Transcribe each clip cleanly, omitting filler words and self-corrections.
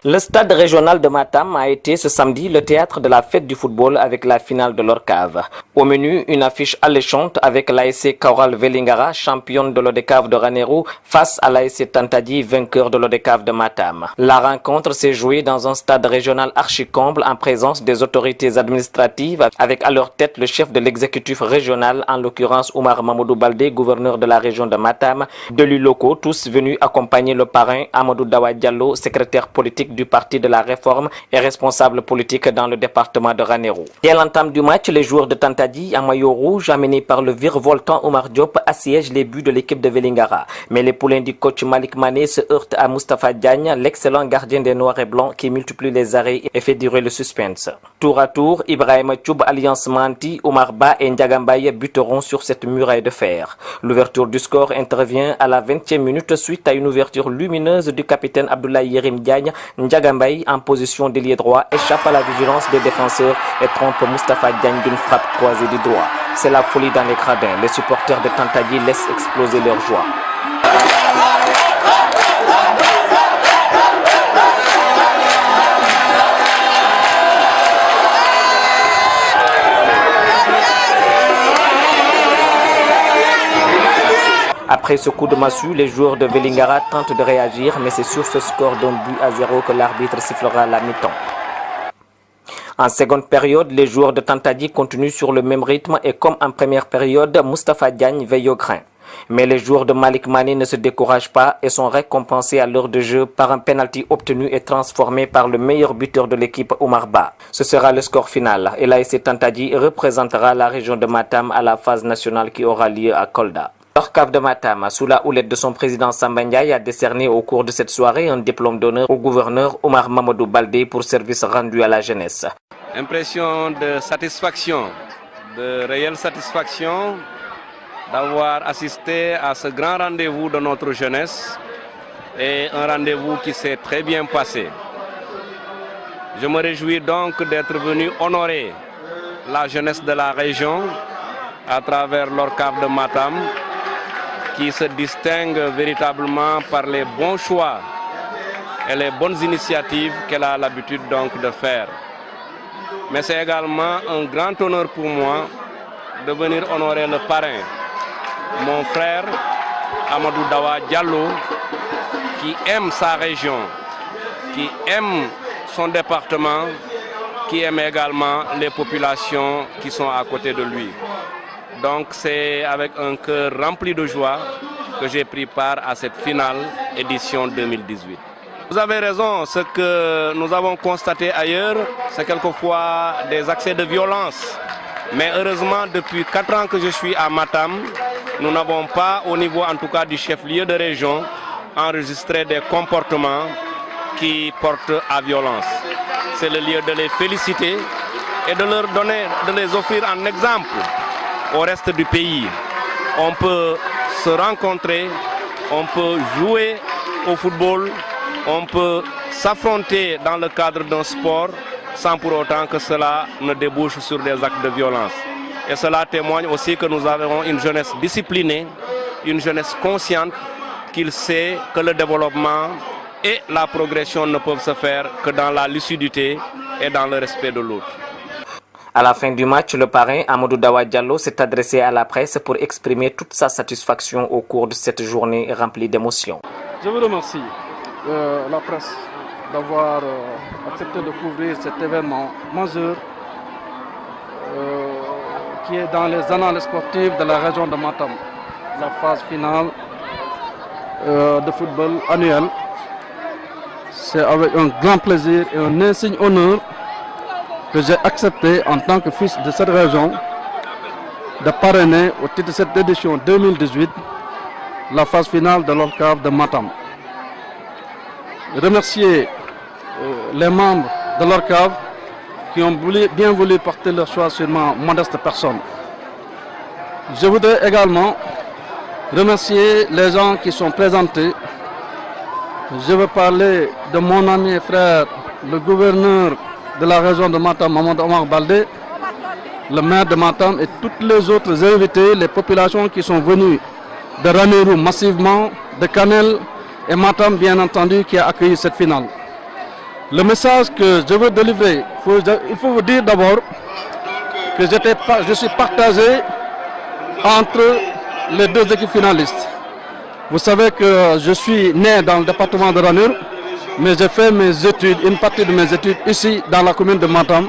Le stade régional de Matam a été ce samedi le théâtre de la fête du football avec la finale de l'ODCAV. Au menu, une affiche alléchante avec l'ASC Kaural Vélingara, championne de l'ODCAV de Ranérou, face à l'ASC Tantadi, vainqueur de l'ODCAV de Matam. La rencontre s'est jouée dans un stade régional archi-comble en présence des autorités administratives avec à leur tête le chef de l'exécutif régional, en l'occurrence Oumar Mamadou Baldé, gouverneur de la région de Matam, d'élus locaux, tous venus accompagner le parrain Amadou Dawa Diallo, secrétaire politique du Parti de la Réforme et responsable politique dans le département de Ranérou. Dès l'entame du match, les joueurs de Tantadi, en maillot rouge, amenés par le virevoltant Omar Diop, assiègent les buts de l'équipe de Vélingara. Mais les poulains du coach Malik Mané se heurtent à Moustapha Diagne, l'excellent gardien des Noirs et Blancs qui multiplie les arrêts et fait durer le suspense. Tour à tour, Ibrahima Tchoub, Alliance Manti, Omar Ba et Ndiagambaye buteront sur cette muraille de fer. L'ouverture du score intervient à la 20e minute suite à une ouverture lumineuse du capitaine Abdoulaye Yerim Diagne. Ndiagambaye, en position d'ailier droit, échappe à la vigilance des défenseurs et trompe Moustapha Diagne d'une frappe croisée du droit. C'est la folie dans les gradins. Les supporters de Tantadi laissent exploser leur joie. Après ce coup de massue, les joueurs de Vélingara tentent de réagir, mais c'est sur ce score d'un but à 0 que l'arbitre sifflera la mi-temps. En seconde période, les joueurs de Tantadi continuent sur le même rythme et comme en première période, Moustapha Diagne veille au grain. Mais les joueurs de Malik Mané ne se découragent pas et sont récompensés à l'heure de jeu par un penalty obtenu et transformé par le meilleur buteur de l'équipe, Omar Ba. Ce sera le score final et l'ASC Tantadi représentera la région de Matam à la phase nationale qui aura lieu à Kolda. L'ODCAV de Matam, sous la houlette de son président Samba Ndiaye, a décerné au cours de cette soirée un diplôme d'honneur au gouverneur Oumar Mamadou Baldé pour service rendu à la jeunesse. Impression de satisfaction, de réelle satisfaction d'avoir assisté à ce grand rendez-vous de notre jeunesse et un rendez-vous qui s'est très bien passé. Je me réjouis donc d'être venu honorer la jeunesse de la région à travers l'ODCAV de Matam, qui se distingue véritablement par les bons choix et les bonnes initiatives qu'elle a l'habitude donc de faire. Mais c'est également un grand honneur pour moi de venir honorer le parrain, mon frère Amadou Dawa Diallo, qui aime sa région, qui aime son département, qui aime également les populations qui sont à côté de lui. Donc c'est avec un cœur rempli de joie que j'ai pris part à cette finale édition 2018. Vous avez raison, ce que nous avons constaté ailleurs, c'est quelquefois des accès de violence. Mais heureusement, depuis 4 ans que je suis à Matam, nous n'avons pas, au niveau en tout cas du chef-lieu de région, enregistré des comportements qui portent à violence. C'est le lieu de les féliciter et de leur donner, de les offrir un exemple au reste du pays. On peut se rencontrer, on peut jouer au football, on peut s'affronter dans le cadre d'un sport sans pour autant que cela ne débouche sur des actes de violence. Et cela témoigne aussi que nous avons une jeunesse disciplinée, une jeunesse consciente qu'il sait que le développement et la progression ne peuvent se faire que dans la lucidité et dans le respect de l'autre. À la fin du match, le parrain Amadou Dawa Diallo s'est adressé à la presse pour exprimer toute sa satisfaction au cours de cette journée remplie d'émotions. Je vous remercie, la presse, d'avoir accepté de couvrir cet événement majeur qui est dans les annales sportives de la région de Matam, la phase finale de football annuel. C'est avec un grand plaisir et un insigne honneur que j'ai accepté en tant que fils de cette région de parrainer au titre de cette édition 2018 la phase finale de l'ODCAV de Matam. Remercier les membres de l'ODCAV qui ont bien voulu porter leur choix sur ma modeste personne. Je voudrais également remercier les gens qui sont présentés. Je veux parler de mon ami et frère, le gouverneur de la région de Matam, Mamadou Omar Baldé, le maire de Matam et toutes les autres invités, les populations qui sont venues de Ranérou massivement, de Kanel et Matam bien entendu qui a accueilli cette finale. Le message que je veux délivrer, il faut vous dire d'abord que je suis partagé entre les deux équipes finalistes. Vous savez que je suis né dans le département de Ranérou, mais j'ai fait mes études, une partie de mes études ici dans la commune de Matam,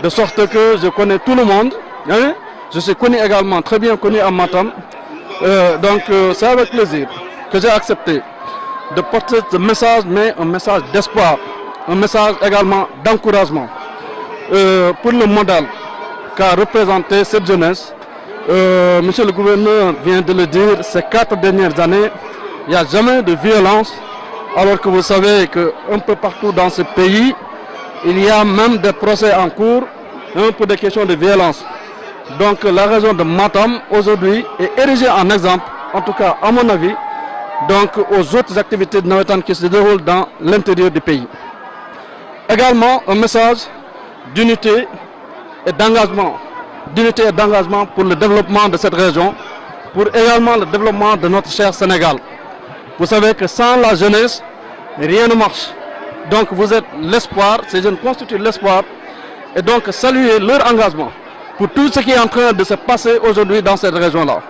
de sorte que je connais tout le monde. Hein? Je suis connu également, très bien connu à Matam. Donc c'est avec plaisir que j'ai accepté de porter ce message, mais un message d'espoir, un message également d'encouragement pour le modèle qu'a représenté cette jeunesse. Monsieur le gouverneur vient de le dire, ces 4 dernières années, il n'y a jamais de violence, alors que vous savez qu'un peu partout dans ce pays, il y a même des procès en cours pour des questions de violence. Donc la région de Matam aujourd'hui est érigée en exemple, en tout cas à mon avis, donc aux autres activités de Nawetan qui se déroulent dans l'intérieur du pays. Également un message d'unité et d'engagement. D'unité et d'engagement pour le développement de cette région, pour également le développement de notre cher Sénégal. Vous savez que sans la jeunesse, rien ne marche. Donc vous êtes l'espoir, ces jeunes constituent l'espoir, et donc saluer leur engagement pour tout ce qui est en train de se passer aujourd'hui dans cette région-là.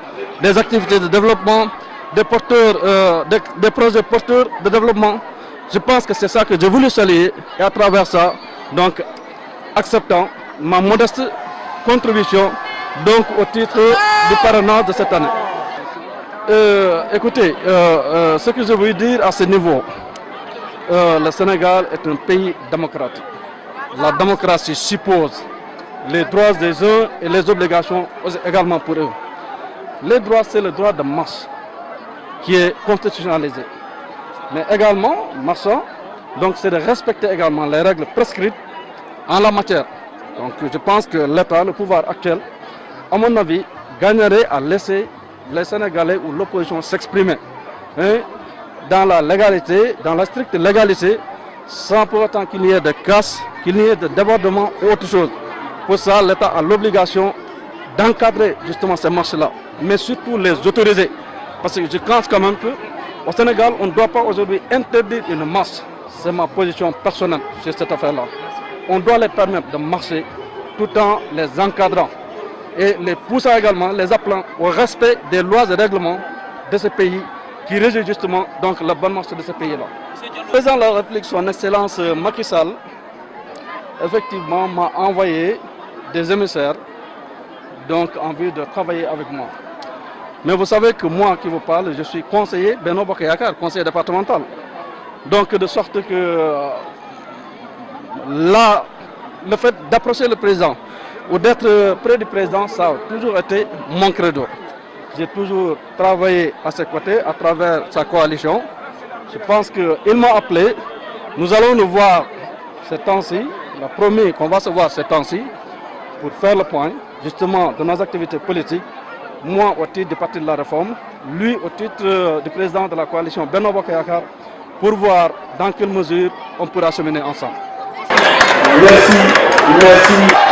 Des activités de développement, des projets porteurs de développement. Je pense que c'est ça que j'ai voulu saluer, et à travers ça, donc acceptant ma modeste contribution donc au titre du parrainage de cette année. Écoutez, ce que je veux dire à ce niveau, le Sénégal est un pays démocratique. La démocratie suppose les droits des uns et les obligations également pour eux. Les droits, c'est le droit de marche qui est constitutionnalisé. Mais également, marchant, donc c'est de respecter également les règles prescrites en la matière. Donc je pense que l'État, le pouvoir actuel, à mon avis, gagnerait à laisser les Sénégalais ou l'opposition s'exprimer dans la légalité, dans la stricte légalité, sans pour autant qu'il y ait de casse, qu'il n'y ait de débordement ou autre chose. Pour ça, l'État a l'obligation d'encadrer justement ces marches-là, mais surtout les autoriser. Parce que je pense quand même qu'au Sénégal, on ne doit pas aujourd'hui interdire une marche. C'est ma position personnelle sur cette affaire-là. On doit les permettre de marcher tout en les encadrant et les poussant également, les appelant au respect des lois et règlements de ce pays qui régit justement donc la bonne marche de ce pays-là. Le président de la République, son Excellence Macky Sall, effectivement m'a envoyé des émissaires donc en vue de travailler avec moi. Mais vous savez que moi qui vous parle, je suis conseiller Benno Bokk Yakaar, conseiller départemental. Donc de sorte que là, le fait d'approcher le président ou d'être près du président, ça a toujours été mon credo. J'ai toujours travaillé à ses côtés à travers sa coalition. Je pense qu'il m'a appelé. Nous allons nous voir ces temps-ci. Il a promis qu'on va se voir ces temps-ci pour faire le point justement de nos activités politiques. Moi au titre du Parti de la Réforme, lui au titre du président de la coalition Benno Bokk Yakaar, pour voir dans quelle mesure on pourra cheminer ensemble. Merci.